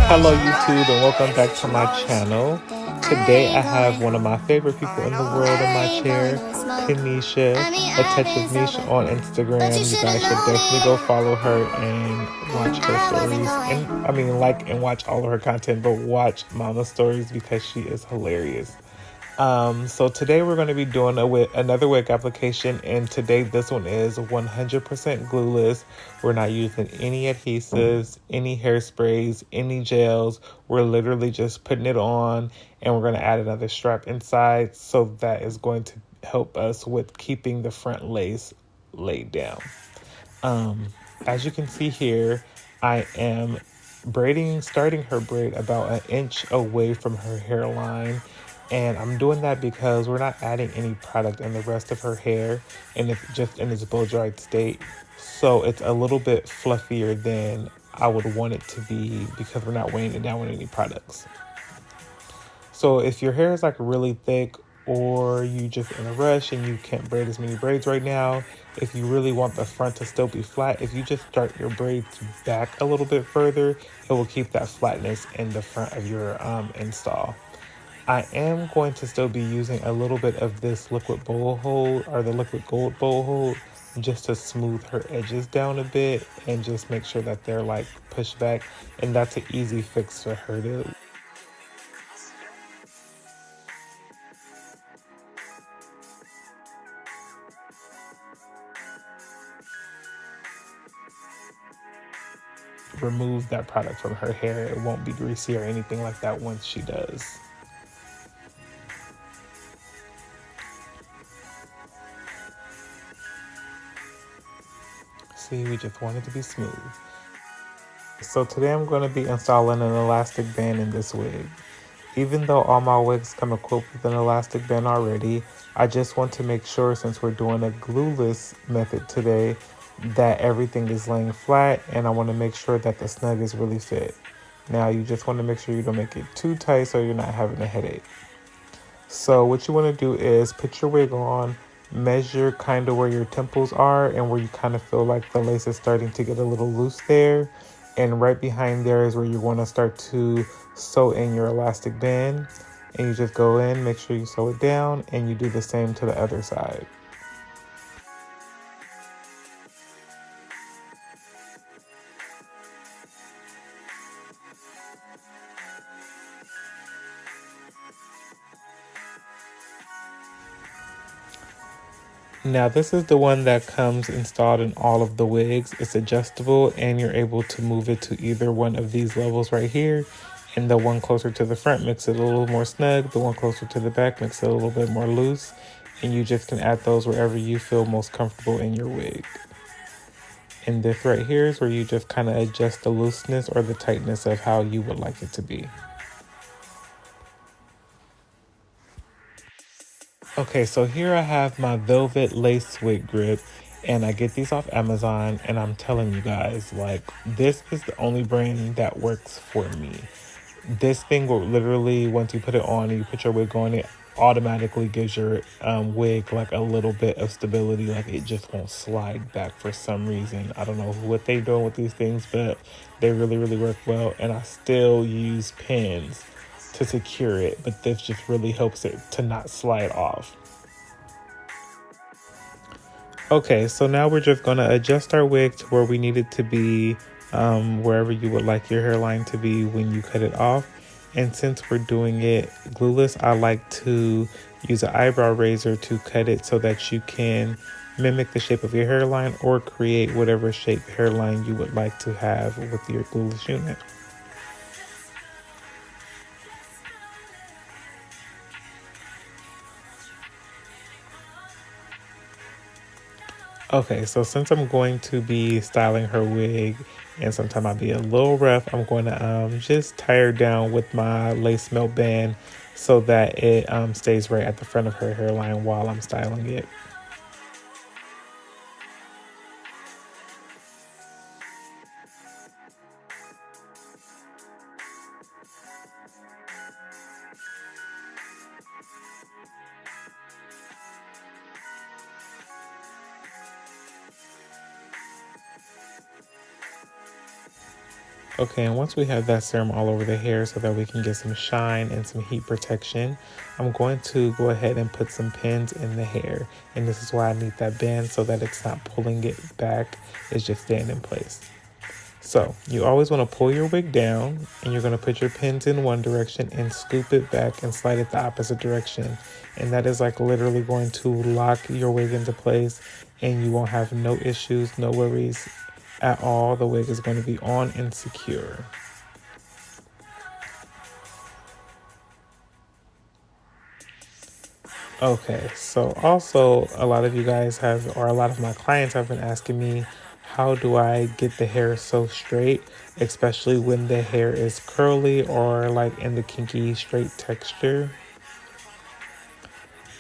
Hello YouTube and welcome back to my channel. Today I have one of my favorite people in the world in my chair, Tanisha, A Touch of Nisha on Instagram. You guys should definitely go follow her and watch her stories. And I mean like and watch all of her content, but watch Mama's stories because she is hilarious. So today we're going to be doing another wig application, and today this one is 100% glueless. We're not using any adhesives, any hairsprays, any gels. We're literally just putting it on, and we're going to add another strap inside, so that is going to help us with keeping the front lace laid down. As you can see here, I am starting her braid about an inch away from her hairline. And I'm doing that because we're not adding any product in the rest of her hair, and it's just in its blow-dried state. So it's a little bit fluffier than I would want it to be because we're not weighing it down with any products. So if your hair is like really thick, or you just in a rush and you can't braid as many braids right now, if you really want the front to still be flat, if you just start your braids back a little bit further, it will keep that flatness in the front of your install. I am going to still be using a little bit of this liquid bowl hold, or the liquid gold bowl hold, just to smooth her edges down a bit and just make sure that they're like pushed back. And that's an easy fix for her to remove that product from her hair. It won't be greasy or anything like that once she does. See, we just want it to be smooth. So today I'm going to be installing an elastic band in this wig. Even though all my wigs come equipped with an elastic band already, I just want to make sure, since we're doing a glueless method today, that everything is laying flat, and I want to make sure that the snug is really fit. Now you just want to make sure you don't make it too tight so you're not having a headache. So what you want to do is put your wig on, measure kind of where your temples are and where you kind of feel like the lace is starting to get a little loose there. And right behind there is where you want to start to sew in your elastic band. And you just go in, make sure you sew it down, and you do the same to the other side. Now this is the one that comes installed in all of the wigs. It's adjustable and you're able to move it to either one of these levels right here. And the one closer to the front makes it a little more snug. The one closer to the back makes it a little bit more loose. And you just can add those wherever you feel most comfortable in your wig. And this right here is where you just kind of adjust the looseness or the tightness of how you would like it to be. Okay, so here I have my velvet lace wig grip, and I get these off Amazon, and I'm telling you guys, like, this is the only brand that works for me. This thing will literally, once you put it on and you put your wig on, it automatically gives your wig like a little bit of stability. Like, it just won't slide back for some reason. I don't know what they're doing with these things, but they really, really work well. And I still use pins to secure it, but this just really helps it to not slide off. Okay, so now we're just going to adjust our wig to where we need it to be, wherever you would like your hairline to be when you cut it off. And since we're doing it glueless, I like to use an eyebrow razor to cut it so that you can mimic the shape of your hairline or create whatever shape hairline you would like to have with your glueless unit. Okay, so since I'm going to be styling her wig and sometimes I'll be a little rough, I'm going to just tie her down with my lace melt band so that it stays right at the front of her hairline while I'm styling it. Okay, and once we have that serum all over the hair so that we can get some shine and some heat protection, I'm going to go ahead and put some pins in the hair. And this is why I need that band so that it's not pulling it back, it's just staying in place. So you always want to pull your wig down, and you're going to put your pins in one direction and scoop it back and slide it the opposite direction. And that is like literally going to lock your wig into place, and you won't have no issues, no worries at all. The wig is going to be on and secure. Okay, so also a lot of you guys have, or a lot of my clients have been asking me, how do I get the hair so straight, especially when the hair is curly or like in the kinky straight texture?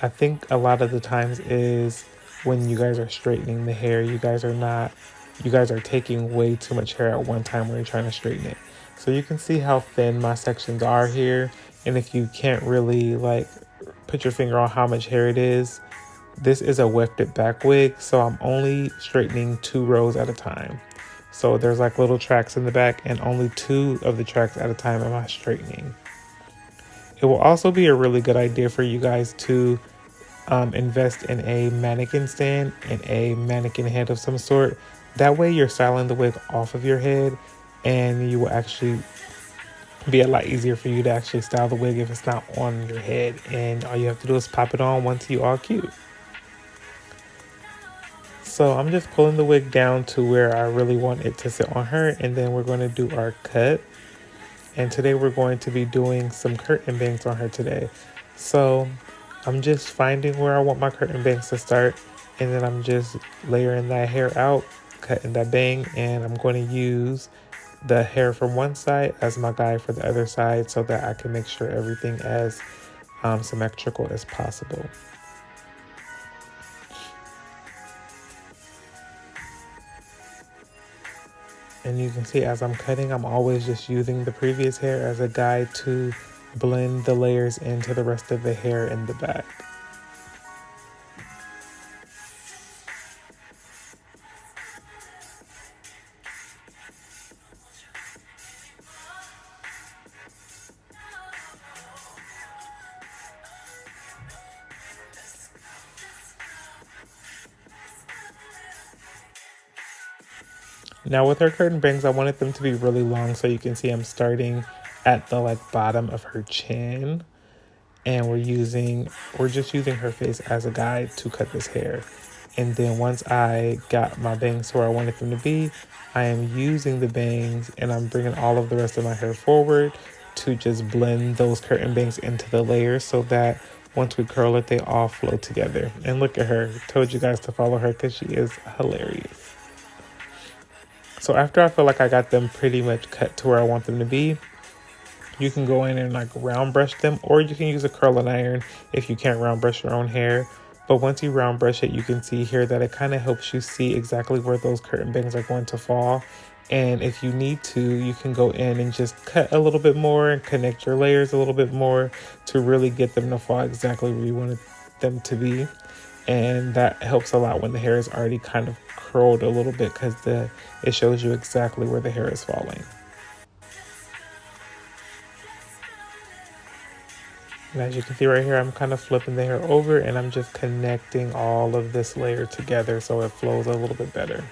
I think a lot of the times is when you guys are straightening the hair, you guys are taking way too much hair at one time when you're trying to straighten it. So you can see how thin my sections are here. And if you can't really like put your finger on how much hair it is, this is a wefted back wig. So I'm only straightening 2 rows at a time. So there's like little tracks in the back, and only 2 of the tracks at a time am I straightening. It will also be a really good idea for you guys to invest in a mannequin stand and a mannequin head of some sort. That way you're styling the wig off of your head, and you will actually be a lot easier for you to actually style the wig if it's not on your head, and all you have to do is pop it on once you are cute. So I'm just pulling the wig down to where I really want it to sit on her, and then we're going to do our cut. And today we're going to be doing some curtain bangs on her today. So I'm just finding where I want my curtain bangs to start, and then I'm just layering that hair out, cutting that bang, and I'm going to use the hair from one side as my guide for the other side so that I can make sure everything as symmetrical as possible. And you can see as I'm cutting, I'm always just using the previous hair as a guide to blend the layers into the rest of the hair in the back. Now with her curtain bangs, I wanted them to be really long, so you can see I'm starting at the like bottom of her chin, and we're just using her face as a guide to cut this hair. And then once I got my bangs to where I wanted them to be, I am using the bangs and I'm bringing all of the rest of my hair forward to just blend those curtain bangs into the layers so that once we curl it, they all flow together. And look at her. Told you guys to follow her because she is hilarious. So after I feel like I got them pretty much cut to where I want them to be, you can go in and like round brush them, or you can use a curling iron if you can't round brush your own hair. But once you round brush it, you can see here that it kind of helps you see exactly where those curtain bangs are going to fall. And if you need to, you can go in and just cut a little bit more and connect your layers a little bit more to really get them to fall exactly where you want them to be. And that helps a lot when the hair is already kind of curled a little bit, because it shows you exactly where the hair is falling. And as you can see right here, I'm kind of flipping the hair over and I'm just connecting all of this layer together so it flows a little bit better.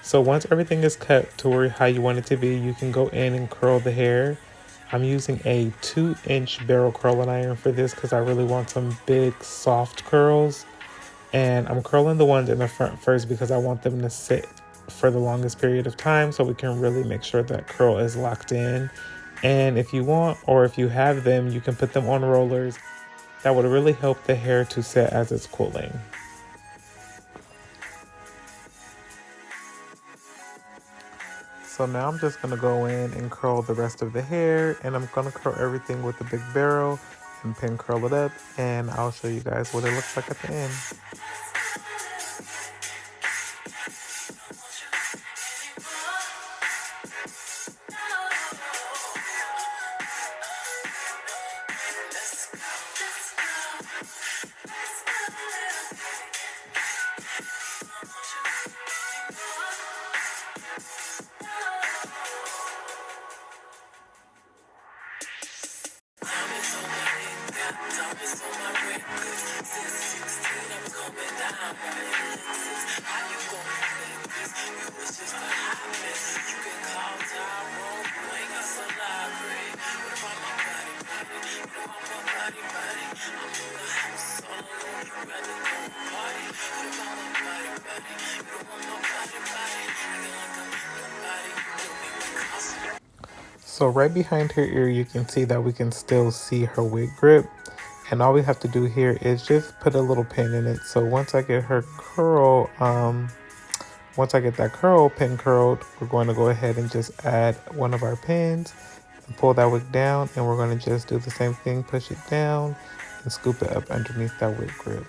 So once everything is cut to where how you want it to be, you can go in and curl the hair. I'm using a 2-inch barrel curling iron for this because I really want some big soft curls. And I'm curling the ones in the front first because I want them to sit for the longest period of time so we can really make sure that curl is locked in. And if you want, or if you have them, you can put them on rollers. That would really help the hair to set as it's cooling. So now I'm just gonna go in and curl the rest of the hair, and I'm gonna curl everything with the big barrel and pin curl it up, and I'll show you guys what it looks like at the end. So right behind her ear, you can see that we can still see her wig grip. And all we have to do here is just put a little pin in it. So once I get her curl, once I get that pin curled, we're going to go ahead and just add one of our pins and pull that wig down. And we're going to just do the same thing, push it down and scoop it up underneath that wig grip.